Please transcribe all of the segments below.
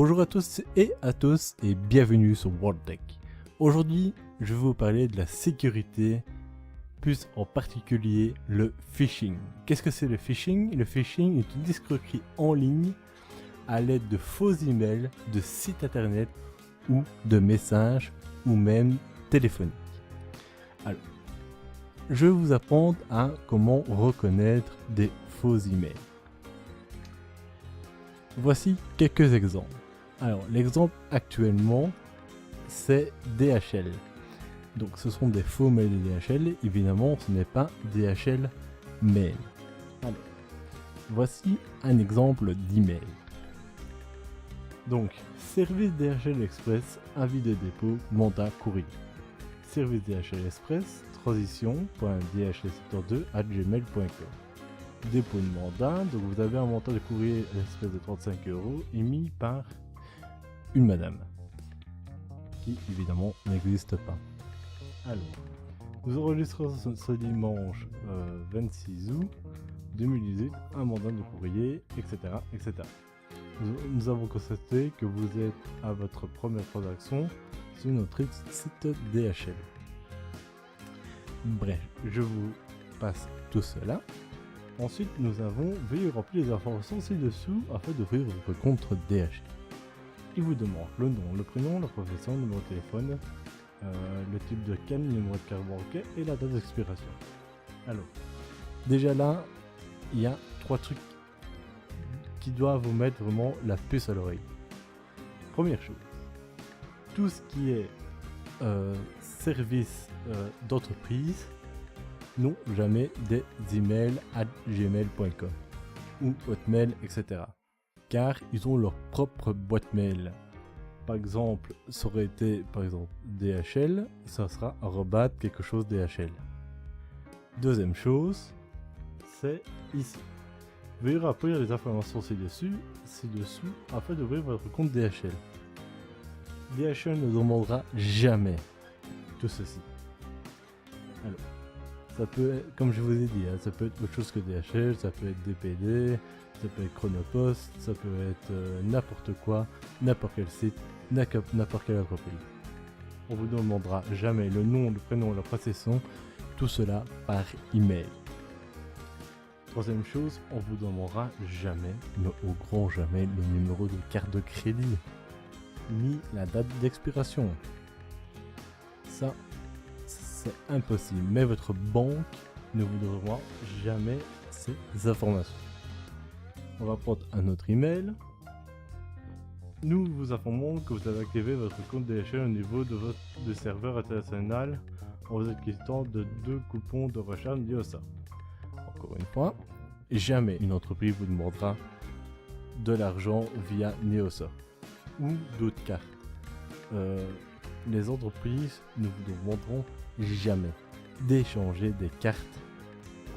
Bonjour à tous et bienvenue sur WorldTech. Aujourd'hui, je vais vous parler de la sécurité, plus en particulier le phishing. Qu'est-ce que c'est le phishing? Le phishing est une escroquerie en ligne à l'aide de faux emails, de sites internet ou de messages ou même téléphoniques. Alors, je vais vous apprendre à comment reconnaître des faux emails. Voici quelques exemples. Alors, l'exemple actuellement, c'est DHL. Donc, ce sont des faux mails de DHL. Évidemment, ce n'est pas DHL Mail. Alors, voici un exemple d'email. Donc, service DHL Express, avis de dépôt, mandat courrier. Service DHL Express, transition.dhl72@gmail.com. Dépôt de mandat, donc vous avez un montant de courrier à l'espèce de 35 € émis par une madame qui évidemment n'existe pas. Alors, nous enregistrons ce dimanche 26 août 2018 un mandat de courrier, etc. etc. Nous avons constaté que vous êtes à votre première transaction sur notre site DHL. Bref, je vous passe tout cela. Ensuite, nous avons veuillez remplir les informations ci-dessous afin d'ouvrir votre compte DHL. Il vous demande le nom, le prénom, la profession, le numéro de téléphone, le type de canne, le numéro de carte bancaire et la date d'expiration. Alors, déjà là, il y a 3 trucs qui doivent vous mettre vraiment la puce à l'oreille. Première chose, tout ce qui est service d'entreprise n'ont jamais des emails à gmail.com ou hotmail, etc. Car ils ont leur propre boîte mail. Par exemple, ça aurait été par exemple DHL, ça sera quelque chose DHL. Deuxième chose, c'est ici. Veuillez remplir les informations ci-dessous afin d'ouvrir votre compte DHL. DHL ne demandera jamais tout ceci. Alors, ça peut être, comme je vous ai dit, ça peut être autre chose que DHL, ça peut être DPD, ça peut être Chronopost, ça peut être n'importe quoi, n'importe quel site, n'importe quelle entreprise. On vous demandera jamais le nom, le prénom, la profession, tout cela par email. Troisième chose, on vous demandera jamais, mais au grand jamais, le numéro de carte de crédit, ni la date d'expiration. Ça, c'est impossible, mais votre banque ne vous donnera jamais ces informations. On va prendre un autre email. Nous vous informons que vous avez activé votre compte DHL au niveau de votre serveur international en vous acquittant de 2 coupons de recharge Neosa. Encore une fois, jamais une entreprise vous demandera de l'argent via Neosa ou d'autres cartes. Les entreprises ne vous demanderont jamais d'échanger des cartes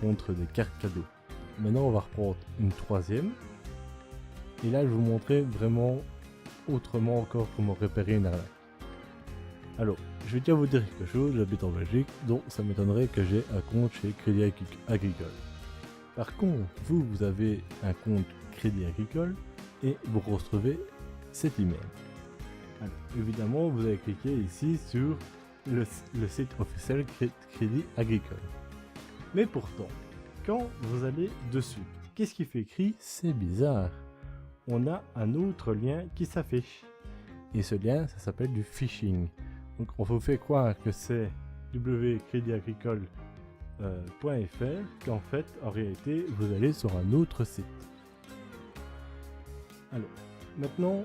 contre des cartes cadeaux. Maintenant, on va reprendre une troisième. Et là, je vais vous montrer vraiment autrement encore comment repérer une arnaque. Alors, je vais déjà vous dire quelque chose. J'habite en Belgique, donc ça m'étonnerait que j'ai un compte chez Crédit Agricole. Par contre, vous avez un compte Crédit Agricole et vous retrouvez cet email. Alors, évidemment, vous allez cliquer ici sur le site officiel Crédit Agricole. Mais pourtant, quand vous allez dessus, qu'est-ce qui fait écrit? C'est bizarre. On a un autre lien qui s'affiche. Et ce lien, ça s'appelle du phishing. Donc on vous fait croire que c'est www.creditagricole.fr qu'en fait, en réalité, vous allez sur un autre site. Alors, maintenant,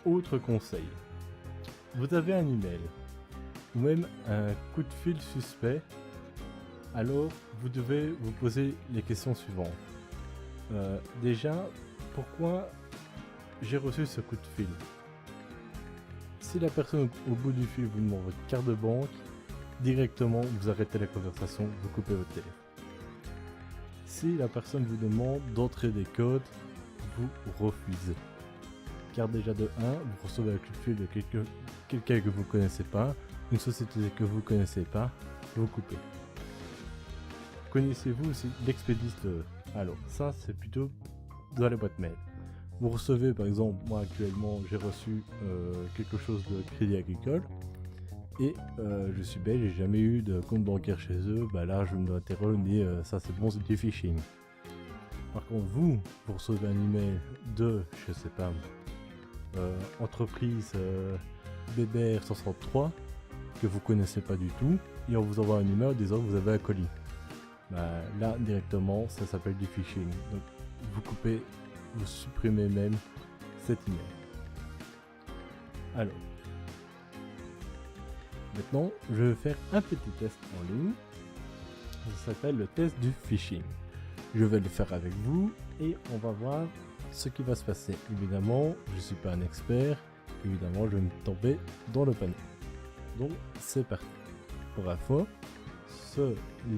autre conseil. Vous avez un email ou même un coup de fil suspect, alors vous devez vous poser les questions suivantes. Déjà, pourquoi j'ai reçu ce coup de fil? Si la personne au bout du fil vous demande votre carte de banque, directement vous arrêtez la conversation, vous coupez votre téléphone. Si la personne vous demande d'entrer des codes, vous refusez. Car déjà de 1, vous recevez un coup de fil de quelqu'un que vous ne connaissez pas, une société que vous ne connaissez pas, vous coupez. Connaissez-vous aussi l'expéditeur? Alors ça c'est plutôt dans les boîtes mail. Vous recevez par exemple, moi actuellement j'ai reçu quelque chose de Crédit Agricole et je suis belge, j'ai jamais eu de compte bancaire chez eux, bah là je me interroge, mais ça c'est bon, c'est du phishing. Par contre vous recevez un email de, je sais pas, entreprise BBR 163 que vous connaissez pas du tout et on vous envoie un email disant que vous avez un colis. Bah, là directement ça s'appelle du phishing. Donc vous coupez, vous supprimez même cet email. Alors maintenant je vais faire un petit test en ligne. Ça s'appelle le test du phishing. Je vais le faire avec vous et on va voir ce qui va se passer. Évidemment je ne suis pas un expert, évidemment je vais me tomber dans le panneau. Donc c'est parti. Pour info, ce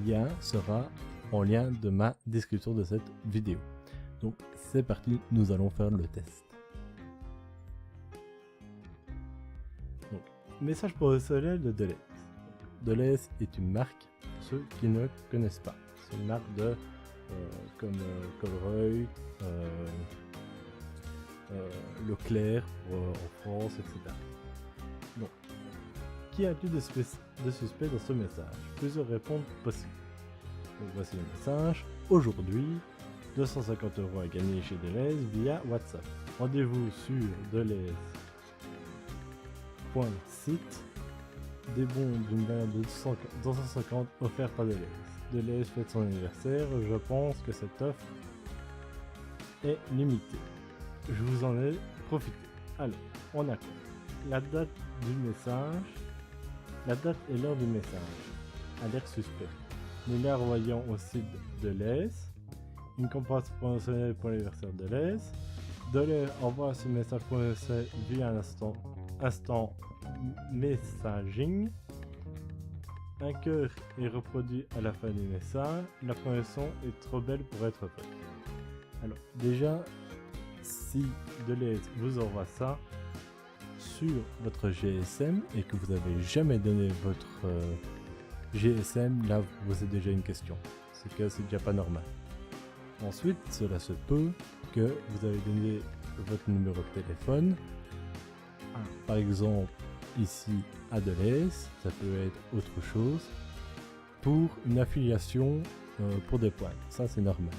lien sera en lien de ma description de cette vidéo. Donc c'est parti, nous allons faire le test. Donc, message professionnel de Deleuze. Deleuze est une marque, pour ceux qui ne connaissent pas. C'est une marque de comme Colruyt, Leclerc en France, etc. Donc, qu'y a-t-il de suspect dans ce message? Plusieurs réponses possibles. Donc voici le message. Aujourd'hui, 250 € à gagner chez Deleuze via WhatsApp. Rendez-vous sur deleuze.site. Des bons d'une valeur de 250 offerts par Deleuze. Deleuze fête son anniversaire. Je pense que cette offre est limitée. Je vous en ai profité. Alors, on a quoi? La date du message. La date et l'heure du message a l'air suspect. Nous la renvoyons au site de Deleuze. Une campagne promotionnelle pour l'anniversaire de Deleuze. Deleuze envoie ce message promotionnel via un instant messaging. Un cœur est reproduit à la fin du message. La promotion est trop belle pour être vraie. Alors déjà, si Deleuze vous envoie ça sur votre GSM et que vous n'avez jamais donné votre GSM, là vous posez déjà une question. C'est que c'est déjà pas normal. Ensuite, cela se peut que vous avez donné votre numéro de téléphone, par exemple ici à Deleuze, ça peut être autre chose, pour une affiliation pour des points. Ça c'est normal.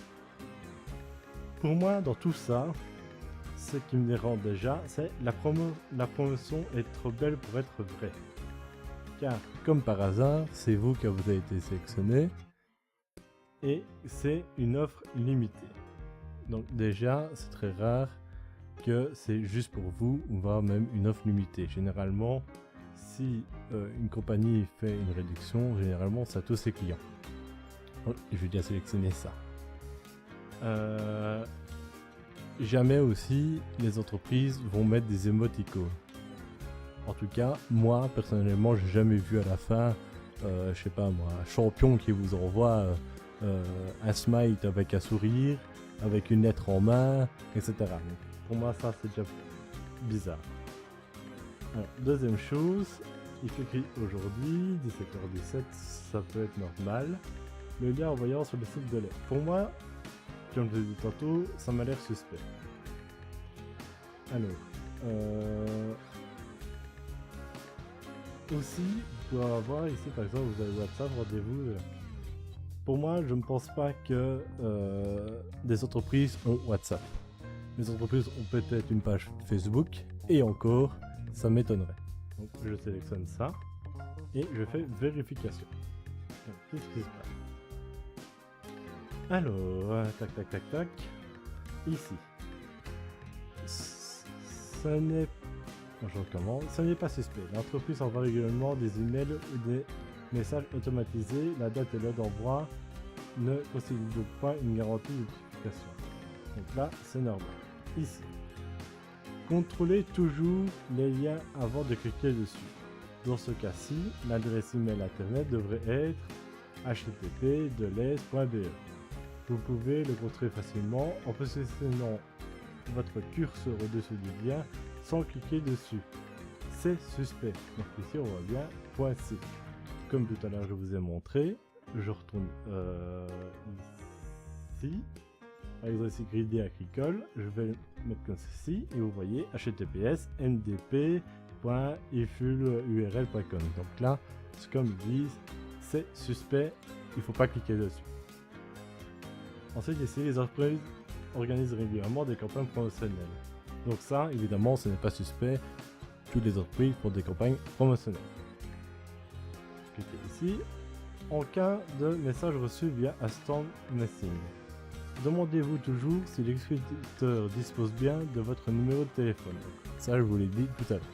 Pour moi, dans tout ça, ce qui me dérange déjà, c'est la promotion est trop belle pour être vraie. Car, comme par hasard, c'est vous qui avez été sélectionné et c'est une offre limitée. Donc déjà, c'est très rare que c'est juste pour vous, voire même une offre limitée. Généralement, si une compagnie fait une réduction, généralement, c'est à tous ses clients. Donc, je vais déjà sélectionner ça. Jamais aussi les entreprises vont mettre des émoticônes. En tout cas, moi personnellement, j'ai jamais vu à la fin, je sais pas moi, un champion qui vous envoie un smile avec un sourire, avec une lettre en main, etc. Donc, pour moi, ça c'est déjà bizarre. Alors, deuxième chose, il fait écrit aujourd'hui, 17h17, ça peut être normal. Le lien envoyant sur le site de l'aide. Pour moi, comme je l'ai dit tantôt, ça m'a l'air suspect. Alors, aussi, vous pouvez avoir ici par exemple, vous avez WhatsApp, rendez-vous. Pour moi, je ne pense pas que des entreprises ont WhatsApp. Les entreprises ont peut-être une page Facebook et encore, ça m'étonnerait. Donc, je sélectionne ça et je fais vérification. Donc, qu'est-ce qui se passe? Alors, tac tac tac tac, ici. Ce n'est pas suspect. L'entreprise envoie régulièrement des emails ou des messages automatisés. La date et l'heure d'envoi ne constituent pas une garantie d'utilisation. Donc là, c'est normal. Ici. Contrôlez toujours les liens avant de cliquer dessus. Dans ce cas-ci, l'adresse email internet devrait être http://deleuze.be. Vous pouvez le contrôler facilement en positionnant votre curseur au-dessus du lien sans cliquer dessus. C'est suspect. Donc ici on voit bien .c. Comme tout à l'heure je vous ai montré, je retourne ici Par exemple ici Crédit Agricole, je vais le mettre comme ceci et vous voyez https mdp.ifulurl.com. Donc là, c'est comme ils disent, c'est suspect, il ne faut pas cliquer dessus. Ensuite ici, les entreprises organisent régulièrement des campagnes promotionnelles. Donc ça, évidemment, ce n'est pas suspect. Toutes les entreprises font des campagnes promotionnelles. Cliquez ici. En cas de message reçu via Instant Messaging, demandez-vous toujours si l'expéditeur dispose bien de votre numéro de téléphone. Ça, je vous l'ai dit tout à l'heure.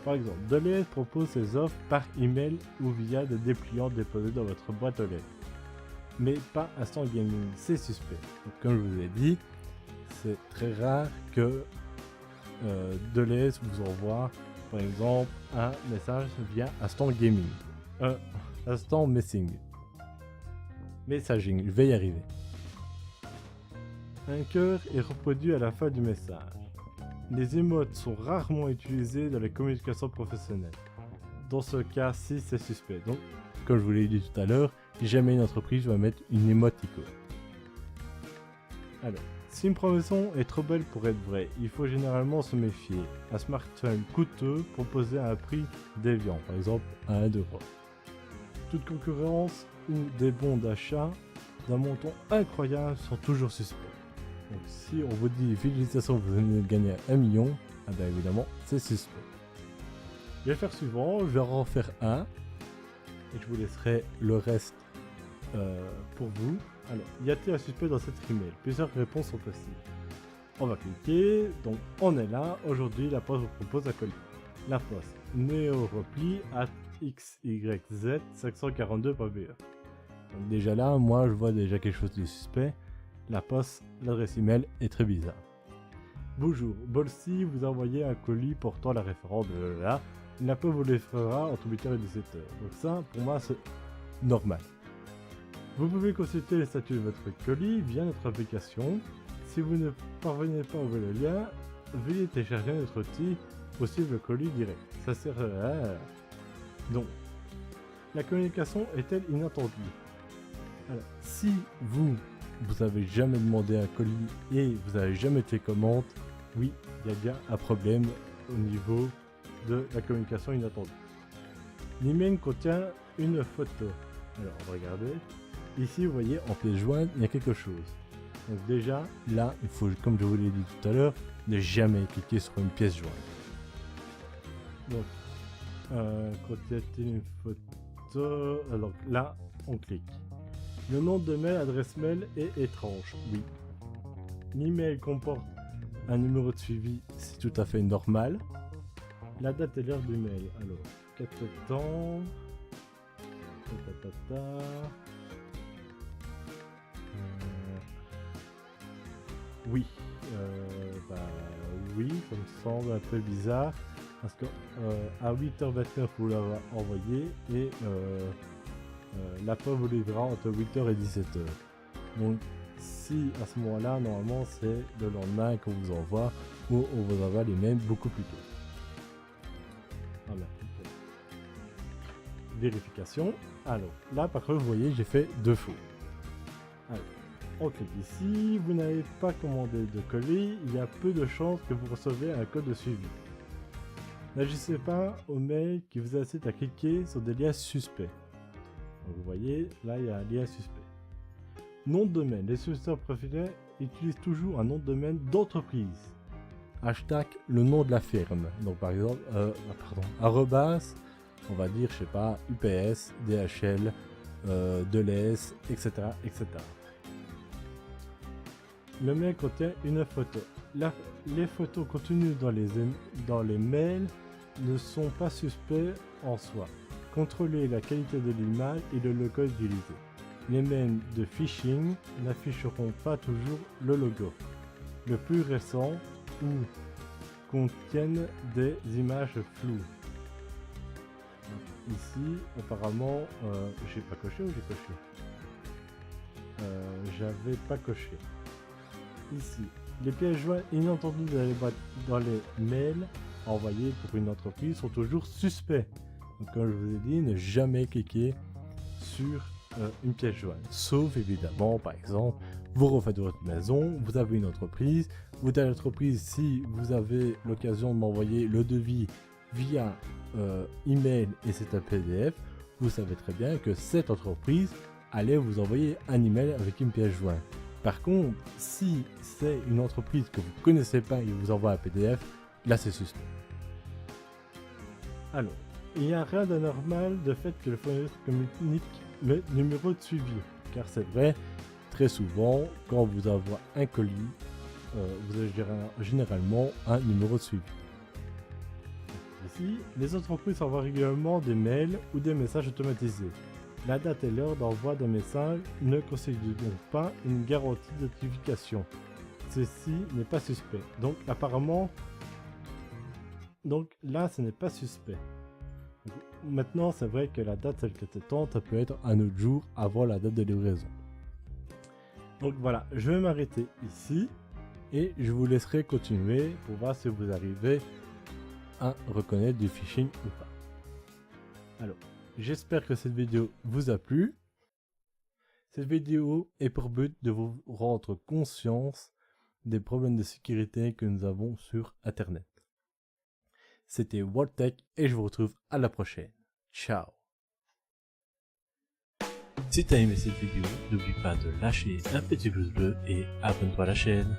Par exemple, Deleuze propose ses offres par email ou via des dépliants déposés dans votre boîte aux lettres. Mais pas Instant Gaming, c'est suspect. Donc, comme je vous ai dit, c'est très rare que Deleuze vous envoie par exemple un message via Instant Gaming. Instant Messaging. Je vais y arriver. Un cœur est reproduit à la fin du message. Les émotes sont rarement utilisées dans les communications professionnelles. Dans ce cas-ci, c'est suspect. Donc, comme je vous l'ai dit tout à l'heure, jamais une entreprise va mettre une émoticône. Alors, si une promotion est trop belle pour être vraie, il faut généralement se méfier. Un smartphone coûteux proposé à un prix déviant, par exemple à 1 €. Toute concurrence ou des bons d'achat d'un montant incroyable sont toujours suspects. Donc si on vous dit félicitations, vous venez de gagner 1 million, ah ben évidemment c'est suspect. Je vais faire suivant, je vais en faire un et je vous laisserai le reste pour vous. Alors, y a-t-il un suspect dans cet email? Plusieurs réponses sont possibles. On va cliquer, donc on est là. Aujourd'hui, la poste vous propose un colis. La poste neoropli@xyz542.be. Donc déjà là, moi je vois déjà quelque chose de suspect. La poste, l'adresse email est très bizarre. Bonjour, Bolsi vous a envoyé un colis portant la référence de là. La poste vous livrera entre 8h et 17h. Donc ça, pour moi, c'est normal. Vous pouvez consulter les statuts de votre colis via notre application. Si vous ne parvenez pas à ouvrir le lien, veuillez télécharger notre outil pour suivre le colis direct. Ça sert à... Donc, la communication est-elle inattendue? Alors, si vous avez jamais demandé un colis et vous n'avez jamais été commande, oui, il y a bien un problème au niveau de la communication inattendue. L'email contient une photo. Alors, on va regarder. Ici, vous voyez, en pièce jointe, il y a quelque chose. Donc déjà, là, il faut, comme je vous l'ai dit tout à l'heure, ne jamais cliquer sur une pièce jointe. Donc, contient-il une photo? Alors là, on clique. Le nom de mail, adresse mail est étrange, oui. L'email comporte un numéro de suivi, c'est tout à fait normal. La date et l'heure du mail, alors, 4 septembre. Oui, oui, ça me semble un peu bizarre parce que à 8h29 vous l'avez envoyé et la poste vous livrera entre 8h et 17h. Donc si à ce moment-là, normalement c'est le lendemain qu'on vous envoie ou on vous envoie les mails beaucoup plus tôt. Voilà. Vérification. Alors là par contre vous voyez j'ai fait 2 faux. Alors, on clique ici, vous n'avez pas commandé de colis, il y a peu de chances que vous recevez un code de suivi. N'agissez pas au mail qui vous incite à cliquer sur des liens suspects. Donc vous voyez, là il y a un lien suspect. Nom de domaine, les souscripteurs professionnels utilisent toujours un nom de domaine d'entreprise. Hashtag le nom de la firme. Donc par exemple, arrobas, on va dire, je sais pas, UPS, DHL, Deleuze, etc., etc. Le mail contient une photo. Les photos contenues dans les mails ne sont pas suspects en soi. Contrôlez la qualité de l'image et le logo utilisé. Les mails de phishing n'afficheront pas toujours le logo. Le plus récent ou contiennent des images floues. Ici, apparemment, j'ai pas coché ou j'ai coché? J'avais pas coché. Ici, les pièces jointes inattendues dans les mails envoyés pour une entreprise sont toujours suspects. Donc, comme je vous ai dit, ne jamais cliquer sur une pièce jointe. Sauf évidemment, par exemple, vous refaites votre maison, vous avez une entreprise, vous avez l'entreprise, si vous avez l'occasion de m'envoyer le devis via email et c'est un PDF, vous savez très bien que cette entreprise allait vous envoyer un email avec une pièce jointe. Par contre, si c'est une entreprise que vous ne connaissez pas et vous envoie un PDF, là c'est suspect. Alors, il n'y a rien d'anormal de fait que le fournisseur communique le numéro de suivi, car c'est vrai, très souvent, quand on vous envoie un colis, vous avez généralement un numéro de suivi. Ici, les entreprises envoient régulièrement des mails ou des messages automatisés. La date et l'heure d'envoi des messages ne constituent donc pas une garantie de notification. Ceci n'est pas suspect. Donc apparemment, là ce n'est pas suspect. Maintenant c'est vrai que la date celle que t'attends, ça peut être un autre jour avant la date de livraison. Donc voilà, je vais m'arrêter ici et je vous laisserai continuer pour voir si vous arrivez à reconnaître du phishing ou pas. Alors, j'espère que cette vidéo vous a plu. Cette vidéo est pour but de vous rendre conscience des problèmes de sécurité que nous avons sur Internet. C'était WorldTech et je vous retrouve à la prochaine. Ciao. Si tu as aimé cette vidéo, n'oublie pas de lâcher un petit pouce bleu et abonne-toi à la chaîne.